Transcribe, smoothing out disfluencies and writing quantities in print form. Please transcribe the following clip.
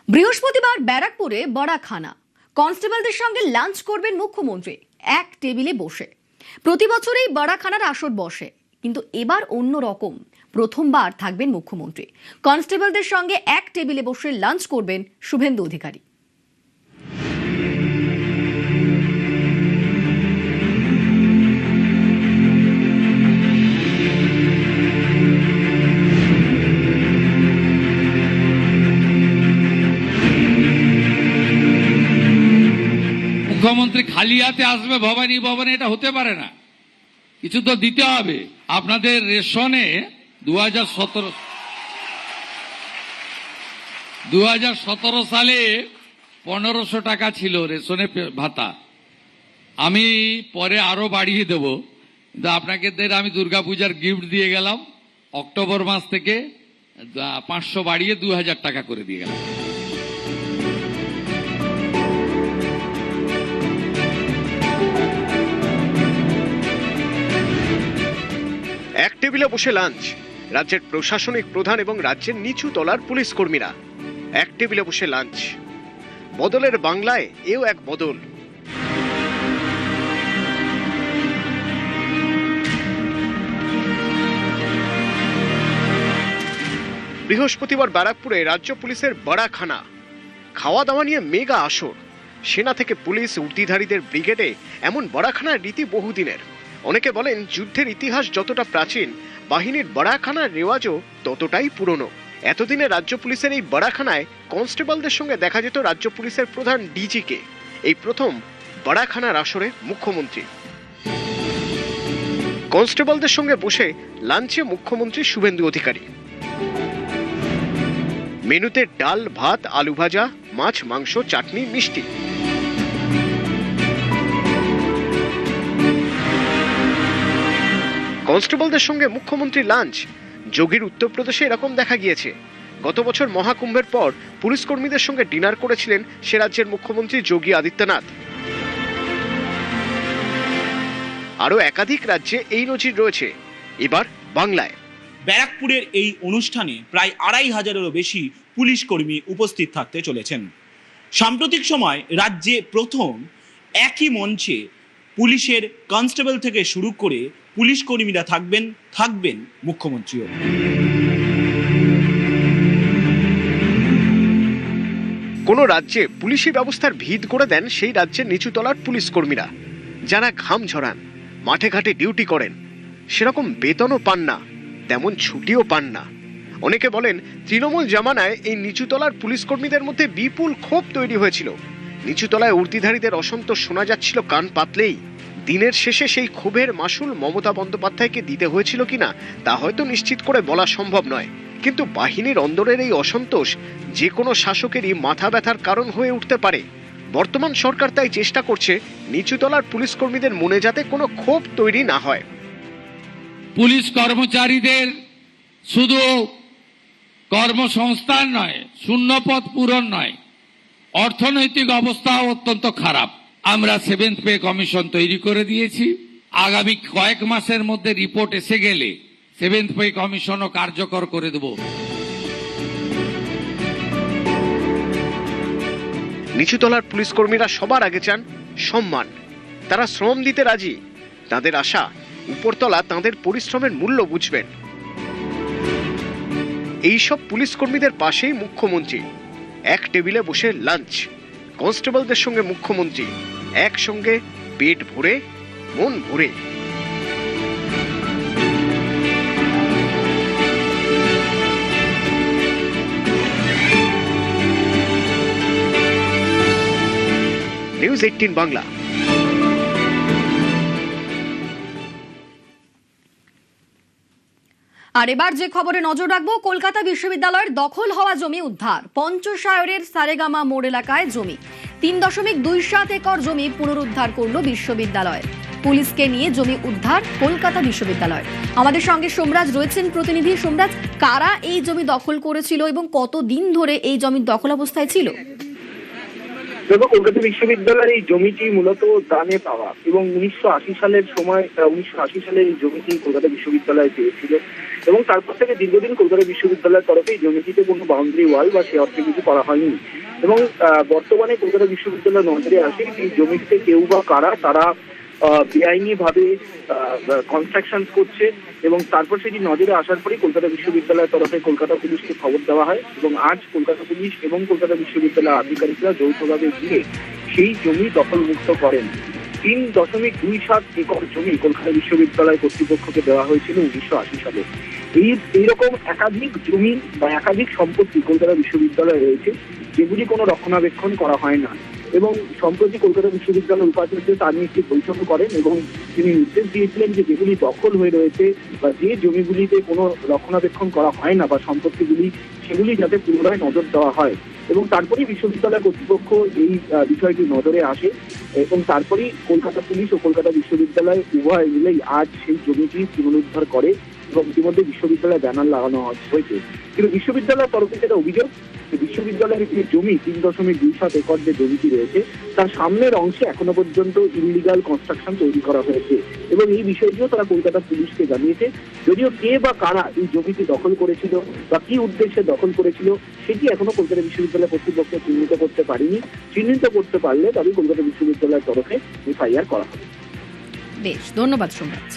বৃহস্পতিবার ব্যারাকপুরে বড়াখানা কনস্টেবলদের সঙ্গে লাঞ্চ করবেন মুখ্যমন্ত্রী এক টেবিলে বসে। প্রতি বছরই বড়াখানার আসর বসে, কিন্তু এবার অন্য রকম। প্রথমবার থাকবেন মুখ্যমন্ত্রী। কনস্টেবলদের সঙ্গে এক টেবিলে বসে লাঞ্চ করবেন শুভেন্দু অধিকারী। মুখ্যমন্ত্রী খালি হাতে আসবে ভবানী ভবনে, এটা হতে পারে না। কিছু তো দিতে হবে। আপনাদের রেশনে 2017 সালে 1500 টাকা ছিল রেশনে ভাতা। আমি পরে আরো বাড়িয়ে দেব, কিন্তু আপনাকে আমি দুর্গাপূজার গিফট দিয়ে গেলাম। অক্টোবর মাস থেকে 500 বাড়িয়ে 2000 টাকা করে দিয়ে গেলাম। এক টেবিলে বসে লাঞ্চ রাজ্যের প্রশাসনিক প্রধান এবং রাজ্যের নিচু তলার পুলিশ কর্মীরা। এক টেবিলে বসে লাঞ্চ, বদলের বাংলায় এও এক বদল। বৃহস্পতিবার ব্যারাকপুরে রাজ্য পুলিশের বড়াখানা খাওয়া দাওয়া নিয়ে মেগা আসর। সেনা থেকে পুলিশ, উর্দিধারীদের ব্রিগেডে এমন বড়াখানার রীতি বহুদিনের। অনেকে বলেন যুদ্ধের ইতিহাস যতটা প্রাচীন, বাহিনীর বড়াখানার রেওয়াজও ততটাই পুরনো। এতদিনে রাজ্য পুলিশের এই বড়াখানায় কনস্টেবলদের সঙ্গে দেখা যেত রাজ্য পুলিশের প্রধান ডিজিকে। এই প্রথম বড়াখানার আসরে মুখ্যমন্ত্রী। কনস্টেবলদের সঙ্গে বসে লাঞ্চে মুখ্যমন্ত্রী শুভেন্দু অধিকারী। মেনুতে ডাল, ভাত, আলু ভাজা, মাছ, মাংস, চাটনি, মিষ্টি। কনস্টেবলদের সঙ্গে মুখ্যমন্ত্রী লাঞ্চ যোগীর উত্তরপ্রদেশে এরকম দেখা গিয়েছে। গত বছর মহাকুম্ভের পর পুলিশ কর্মীদের সঙ্গে ডিনার করেছিলেন সে রাজ্যের মুখ্যমন্ত্রী যোগী আদিত্যনাথ। আরো একাধিক রাজ্যে এই নজির রয়েছে। এবার বাংলায় ব্যারাকপুরের এই অনুষ্ঠানে প্রায় 2500-এরও বেশি পুলিশ কর্মী উপস্থিত থাকতে চলেছেন। সাম্প্রতিক সময় রাজ্যে প্রথম একই মঞ্চে পুলিশের কনস্টেবল থেকে শুরু করে পুলিশ কর্মীরা থাকবেন মুখ্যমন্ত্রীও। কোন রাজ্যে পুলিশি ব্যবস্থার ভিত করে দেন সেই রাজ্যের নিচুতলার পুলিশ কর্মীরা, যারা ঘাম ঝরান, মাঠে ঘাটে ডিউটি করেন। সেরকম বেতনও পান না, তেমন ছুটিও পান না। অনেকে বলেন তৃণমূল জামানায় এই নিচুতলার পুলিশ কর্মীদের মধ্যে বিপুল ক্ষোভ তৈরি হয়েছিল। নিচুতলায় উর্দিধারীদের অসন্তোষ শোনা যাচ্ছিল কান পাতলেই। দিনের শেষে সেই ক্ষোভের মাসুল মমতা বন্দ্যোপাধ্যায়কে দিতে হয়েছিল কিনা তা হয়তো নিশ্চিত করে বলা সম্ভব নয়, কিন্তু বাহিনীর অন্দরের এই অসন্তোষ যে কোনো শাসকেরই মাথা ব্যথার কারণ হয়ে উঠতে পারে। বর্তমান সরকার তাই চেষ্টা করছে নিচুতলার পুলিশ কর্মীদের মনে যাতে কোনো ক্ষোভ তৈরি না হয়। পুলিশ কর্মচারীদের শুধু কর্মসংস্থান নয়, শূন্যপদ পূরণ নয়, অর্থনৈতিক অবস্থাও অত্যন্ত খারাপ। আমরা 7th পে কমিশন তৈরি করে দিয়েছি। আগামী কয়েক মাসের মধ্যে রিপোর্ট এসে গেলে 7th পে কমিশনও কার্যকর করে দেব। নিচুতলার পুলিশ কর্মীরা সবার আগে চান সম্মান। তারা শ্রম দিতে রাজি। তাদের আশা উপরতলা তাদের পরিশ্রমের মূল্য বুঝবেন। এইসব পুলিশ কর্মীদের পাশেই মুখ্যমন্ত্রী। এক টেবিলে বসে লাঞ্চ, কনস্টেবলদের সঙ্গে মুখ্যমন্ত্রী একসঙ্গে, পেট ভরে, মন ভরে। নিউজ 18 বাংলা। আর এবার যে খবরে নজর রাখবো, কলকাতা বিশ্ববিদ্যালয়ের দখল হওয়া জমি উদ্ধার। পঞ্চশায়রের সারেগামা মোড় এলাকায় জমি 3.27 একর জমি পুনরুদ্ধার করল বিশ্ববিদ্যালয়। পুলিশকে নিয়ে জমি উদ্ধার কলকাতা বিশ্ববিদ্যালয়। আমাদের সঙ্গে সোমরাজ রয়েছেন প্রতিনিধি। সোমরাজ, কারা এই জমি দখল করেছিল এবং কতদিন ধরে এই জমি দখল অবস্থায় ছিল? দেখো, কলকাতা বিশ্ববিদ্যালয়ের এই জমিটি মূলত দানে পাওয়া এবং 1980 সালের সময় 1980 সালে এই জমিটি কলকাতা বিশ্ববিদ্যালয় পেয়েছিল এবং তারপর থেকে দীর্ঘদিন কলকাতা বিশ্ববিদ্যালয়ের তরফে এই জমিটিতে কোনো বাউন্ডারি ওয়াল বা সে অর্থে কিছু করা হয়নি এবং বর্তমানে কলকাতা বিশ্ববিদ্যালয় নজরে আসে এই জমিতে কেউ বা কারা তারা বেআইনি ভাবে কনস্ট্রাকশন করছে এবং তারপর সেটি নজরে আসার পরেই কলকাতা বিশ্ববিদ্যালয়ের তরফে কলকাতা পুলিশকে খবর দেওয়া হয় এবং আজ কলকাতা পুলিশ এবং কলকাতা বিশ্ববিদ্যালয়ের আধিকারিকরা যৌথভাবে গিয়ে সেই জমি দখলমুক্ত করেন। 3.27 একর জমি কলকাতা বিশ্ববিদ্যালয় কর্তৃপক্ষকে দেওয়া হয়েছিল 1980 সালে। এইরকম একাধিক জমি বা একাধিক সম্পত্তি কলকাতা বিশ্ববিদ্যালয়ে রয়েছে যেগুলি কোনো রক্ষণাবেক্ষণ করা হয় না এবং সম্প্রতি কলকাতা বিশ্ববিদ্যালয়ের উপাচার্য তার নিয়ে একটি বৈঠক করেন এবং তিনি নির্দেশ দিয়েছিলেন যে যেগুলি দখল হয়ে রয়েছে বা যে জমিগুলিতে কোনো রক্ষণাবেক্ষণ করা হয় না বা সম্পত্তিগুলি সেগুলি যাতে পুনরায় নজর দেওয়া হয় এবং তারপরেই বিশ্ববিদ্যালয় কর্তৃপক্ষ এই বিষয়টি নজরে আসে এবং তারপরেই কলকাতা পুলিশ ও কলকাতা বিশ্ববিদ্যালয় উভয় মিলেই আজ সেই জমিটি পুনরুদ্ধার করে এবং ইতিমধ্যে বিশ্ববিদ্যালয়ে ব্যানার লাগানো হয়েছে। কিন্তু বিশ্ববিদ্যালয়ের তরফে যেটা অভিযোগ, বিশ্ববিদ্যালয়ের যে জমি 3.27 একর যে জমিটি রয়েছে তার সামনের অংশে এখনো পর্যন্ত ইললিগাল কনস্ট্রাকশন তৈরি করা হয়েছে এবং এই বিষয়টিও তারা কলকাতা পুলিশকে জানিয়েছে। যদিও কে বা কারা এই জমিটি দখল করেছিল বা কি উদ্দেশ্যে দখল করেছিল সেটি এখনো কলকাতা বিশ্ববিদ্যালয় কর্তৃপক্ষ চিহ্নিত করতে পারেনি। চিহ্নিত করতে পারলে তবে কলকাতা বিশ্ববিদ্যালয়ের তরফে এফআইআর করা হবে। বেশ, ধন্যবাদ সোমরাজ।